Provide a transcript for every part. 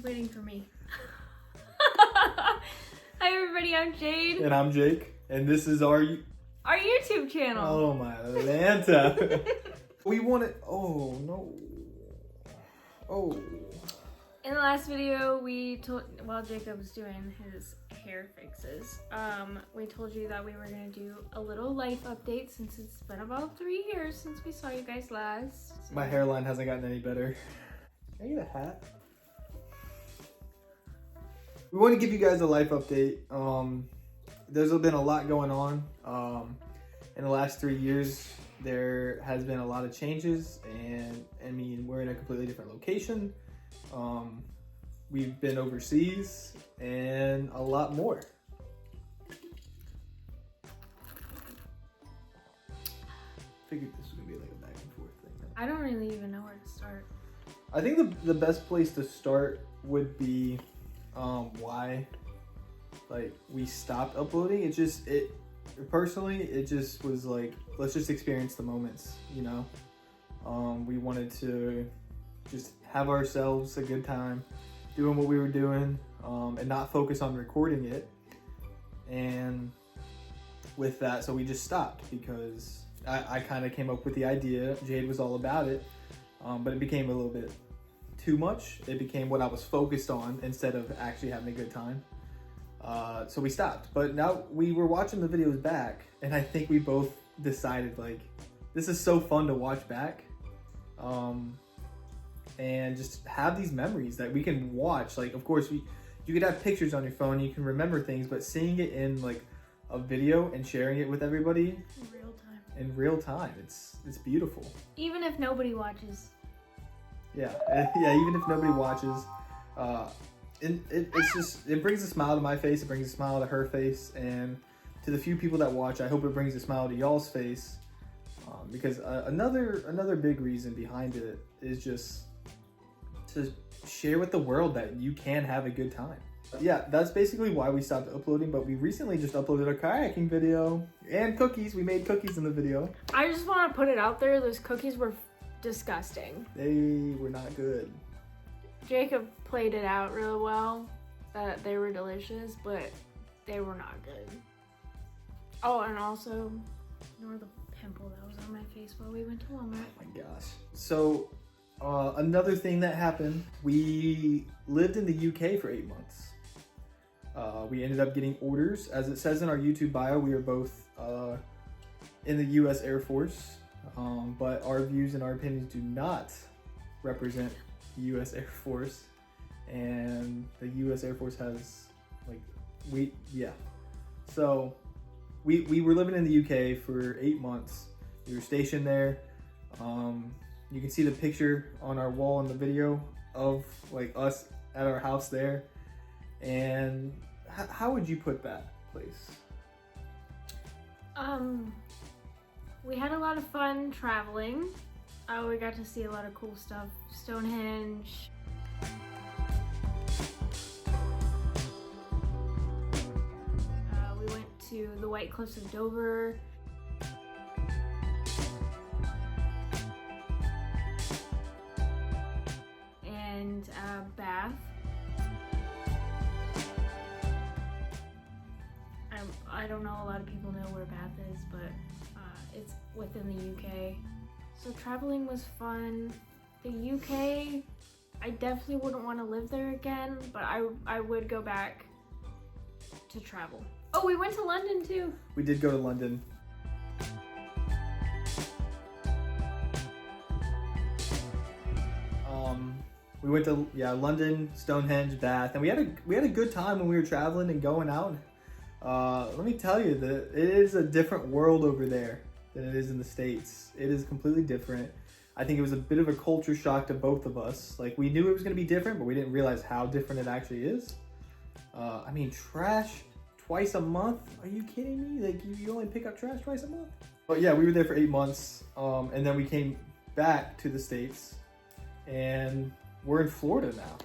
waiting for me. Hi everybody, I'm Jade. And I'm Jake. And this is our YouTube channel. Oh my Atlanta. We wanted, oh no. Oh. In the last video, we told, while Jacob was doing his hair fixes, we told you that we were gonna do a little life update since it's been about 3 years since we saw you guys last. So. My hairline hasn't gotten any better. Can I get a hat? We want to give you guys a life update. There's been a lot going on. In the last 3 years, there has been a lot of changes, and I mean, we're in a completely different location. We've been overseas and a lot more. Figured this was gonna be like a back and forth thing. I don't really even know where to start. I think the best place to start would be why like we stopped uploading. Personally, it just was like, let's just experience the moments, you know. We wanted to just have ourselves a good time doing what we were doing, and not focus on recording it. And with that, so we just stopped because I kind of came up with the idea. Jade was all about it, but it became a little bit too much. It became what I was focused on instead of actually having a good time. So we stopped. But now we were watching the videos back, and I think we both decided like, this is so fun to watch back. And just have these memories that we can watch. Like, of course, you could have pictures on your phone, you can remember things, but seeing it in like a video and sharing it with everybody in real time, it's beautiful. Even if nobody watches. Yeah, even if nobody watches, it brings a smile to my face, it brings a smile to her face, and to the few people that watch, I hope it brings a smile to y'all's face. Because another big reason behind it is just to share with the world that you can have a good time. Yeah, that's basically why we stopped uploading, but we recently just uploaded a kayaking video and cookies. We made cookies in the video. I just want to put it out there, those cookies were disgusting. They were not good. Jacob played it out real well, that they were delicious, but they were not good. Oh, and also, ignore the pimple that was on my face while we went to Walmart. Oh my gosh. So, another thing that happened, we lived in the UK for 8 months. We ended up getting orders. As it says in our YouTube bio, we are both in the US Air Force, but our views and our opinions do not represent the US Air Force, and the US Air Force has so we were living in the UK for 8 months. We were stationed there. You can see the picture on our wall in the video of like us at our house there. And how would you put that place? We had a lot of fun traveling. We got to see a lot of cool stuff. Stonehenge. We went to the White Cliffs of Dover. And Bath. I don't know a lot of people know where Bath is, but it's within the UK. So traveling was fun. The UK, I definitely wouldn't want to live there again, but I would go back to travel. Oh, we went to London too. We did go to London. We went to London, Stonehenge, Bath, and we had a good time when we were traveling and going out. Let me tell you that it is a different world over there than it is in the States. It is completely different. I think it was a bit of a culture shock to both of us. Like, we knew it was going to be different, but we didn't realize how different it actually is. I mean, trash twice a month? Are you kidding me? Like, you only pick up trash twice a month? But yeah, we were there for 8 months, and then we came back to the States, and we're in Florida now.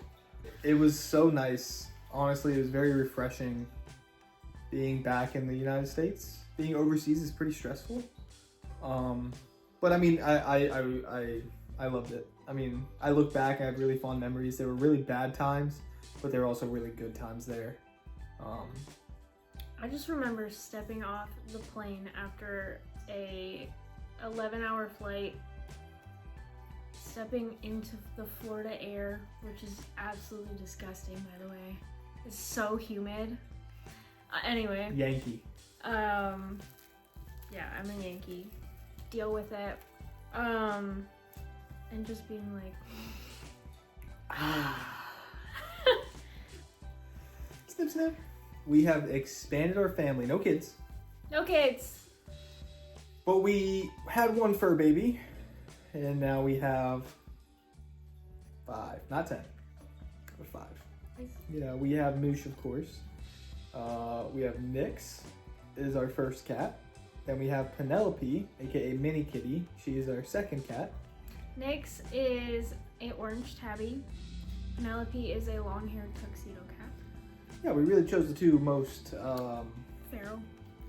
It was so nice. Honestly, it was very refreshing being back in the United States. Being overseas is pretty stressful. But I mean, I loved it. I mean, I look back, I have really fond memories. There were really bad times, but they were also really good times there. I just remember stepping off the plane after a 11-hour flight, stepping into the Florida air, which is absolutely disgusting, by the way. It's so humid. Anyway. Yankee. Yeah, I'm a Yankee. Deal with it. And just being like, Snip, snip. We have expanded our family. No kids. no kids. But we had one fur baby, and now we have 5, not 10, but 5. Yeah, we have Moosh, of course. We have Nyx, is our first cat. Then we have Penelope, aka Mini Kitty. She is our second cat. Nyx is a orange tabby. Penelope is a long-haired tuxedo cat. Yeah, we really chose the 2 most Feral.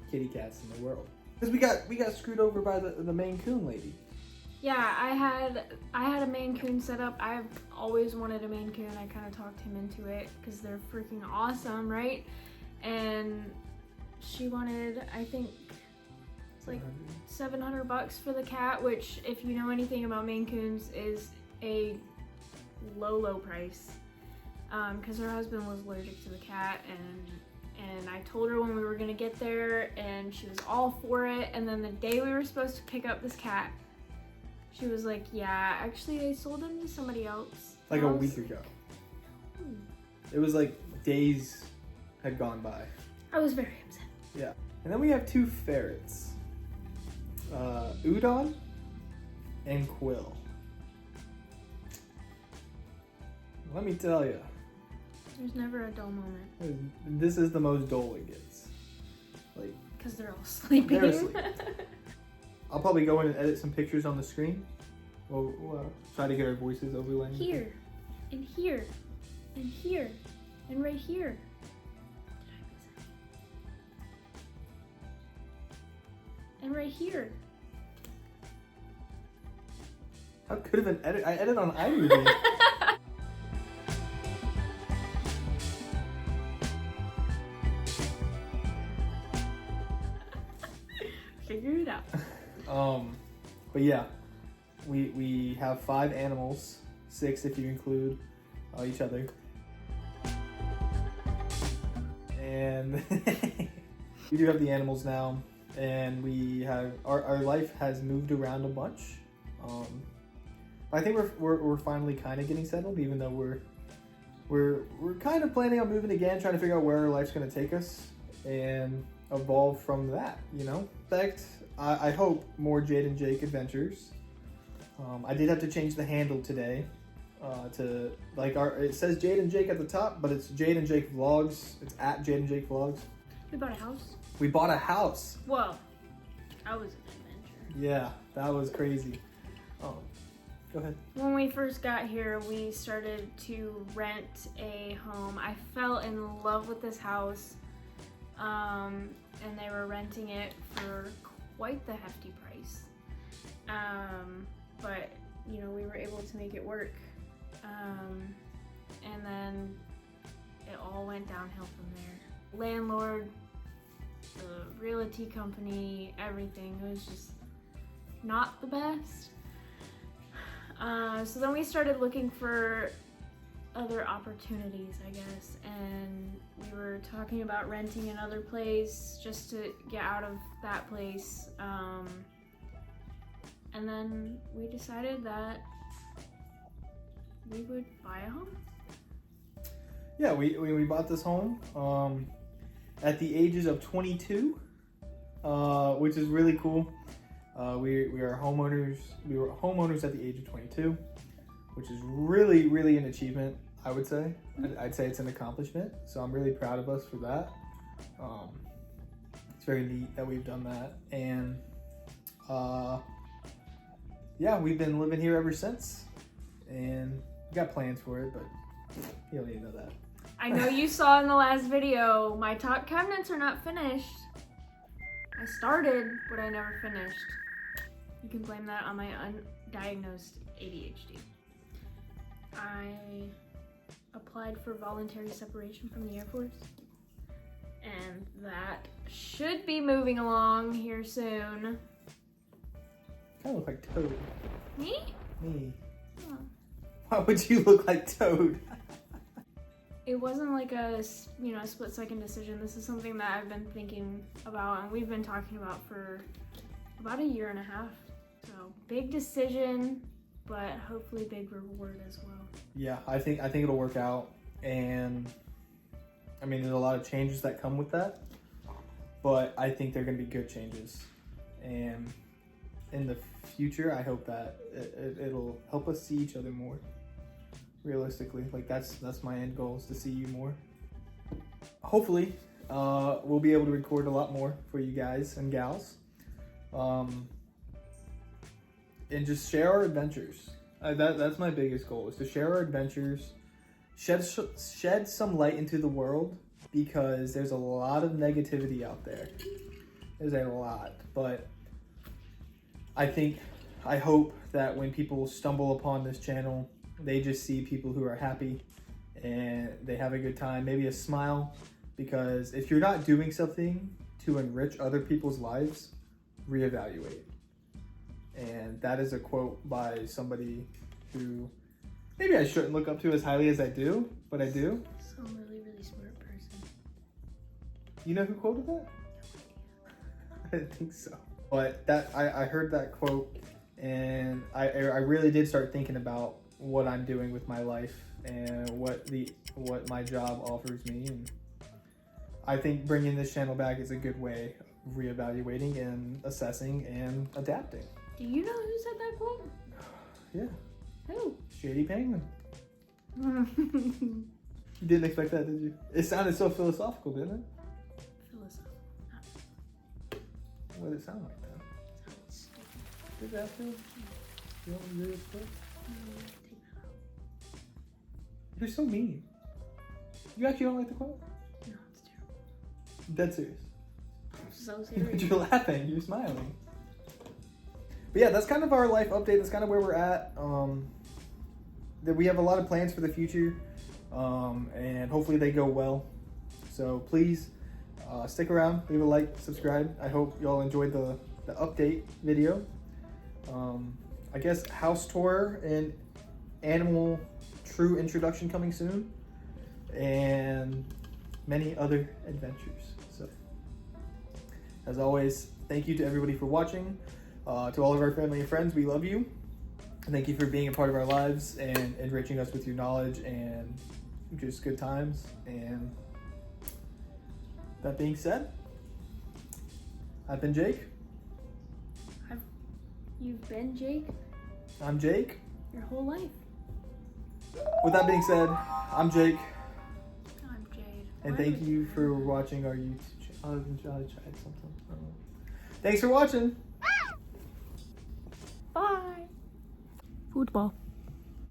kitty cats in the world. Because we got screwed over by the Maine Coon lady. Yeah, I had a Maine Coon set up. I've always wanted a Maine Coon. I kind of talked him into it because they're freaking awesome, right? And she wanted, I think, like $700 for the cat, which, if you know anything about Maine Coons, is a low price. Because her husband was allergic to the cat, and I told her when we were gonna get there, and she was all for it. And then the day we were supposed to pick up this cat, she was like, "Yeah, actually, I sold him to somebody else." Like a week ago. It was like days had gone by. I was very upset. Yeah. And then we have 2 ferrets. Udon and Quill. Let me tell you. There's never a dull moment. This is the most dull it gets. Like, because they're all sleeping. They're asleep. I'll probably go in and edit some pictures on the screen. We'll try to get our voices overlaying. Here, and here, and here, and right here. And right here. How could have been edit? I edit on iMovie. Figure it out. But yeah, we have 5 animals, 6 if you include each other, and we do have the animals now, and we have our life has moved around a bunch. I think we're finally kind of getting settled, even though we're kind of planning on moving again, trying to figure out where our life's going to take us and evolve from that, you know. In fact, I hope more Jade and Jake adventures. I did have to change the handle today to like it says Jade and Jake at the top, but it's Jade and Jake Vlogs. It's at Jade and Jake Vlogs. We bought a house. We bought a house. Whoa, that was an adventure. Yeah, that was crazy. Oh, go ahead. When we first got here, we started to rent a home. I fell in love with this house, and they were renting it for quite the hefty price. But you know, we were able to make it work. And then it all went downhill from there. Landlord, the realty company, everything, it was just not the best. So then we started looking for other opportunities, I guess, and we were talking about renting another place just to get out of that place. And then we decided that we would buy a home. Yeah, we bought this home at the ages of 22, which is really cool. We are homeowners. We were homeowners at the age of 22, which is really an achievement, I would say. I'd say it's an accomplishment. So I'm really proud of us for that. It's very neat that we've done that, and yeah, we've been living here ever since, and we got plans for it, but you don't need to know that. I know you saw in the last video, my top cabinets are not finished. I started, but I never finished. You can blame that on my undiagnosed ADHD. I applied for voluntary separation from the Air Force. And that should be moving along here soon. Kind of look like Toad. Me? Me. Oh. Why would you look like Toad? It wasn't like a, you know, split-second decision. This is something that I've been thinking about and we've been talking about for about a year and a half. So big decision, but hopefully big reward as well. Yeah, I think it'll work out, and I mean, there's a lot of changes that come with that, but I think they're going to be good changes, and in the future, I hope that it'll help us see each other more. Realistically, like that's my end goal, is to see you more. Hopefully, we'll be able to record a lot more for you guys and gals, and just share our adventures. That's my biggest goal, is to share our adventures, shed some light into the world, because there's a lot of negativity out there. There's a lot, but I hope that when people stumble upon this channel, they just see people who are happy and they have a good time, maybe a smile, because if you're not doing something to enrich other people's lives, reevaluate. And that is a quote by somebody who maybe I shouldn't look up to as highly as I do, but I do. Some really, really smart person. You know who quoted that? I didn't think so. But that I heard that quote, and I really did start thinking about what I'm doing with my life and what my job offers me, and I think bringing this channel back is a good way of reevaluating and assessing and adapting. Do you know who said that quote? Yeah. Who? Shady Penguin. You didn't expect that, did you? It sounded so philosophical, didn't it? Philosophical. What did it sound like, though? Sounds stupid. Did that feel? You don't agree with it? Take that out. You're so mean. You actually don't like the quote? No, it's terrible. Dead serious. I'm so serious. You're laughing. You're smiling. But yeah, that's kind of our life update. That's kind of where we're at. That we have a lot of plans for the future, and hopefully they go well. So please stick around, leave a like, subscribe. I hope y'all enjoyed the update video. I guess house tour and animal true introduction coming soon, and many other adventures. So as always, thank you to everybody for watching. To all of our family and friends, we love you. Thank you for being a part of our lives and enriching us with your knowledge and just good times. And that being said, I've been Jake. You've been Jake? I'm Jake. Your whole life. With that being said, I'm Jake. I'm Jade. And thank you for watching our YouTube channel. I tried something. Thanks for watching. Bye. Football.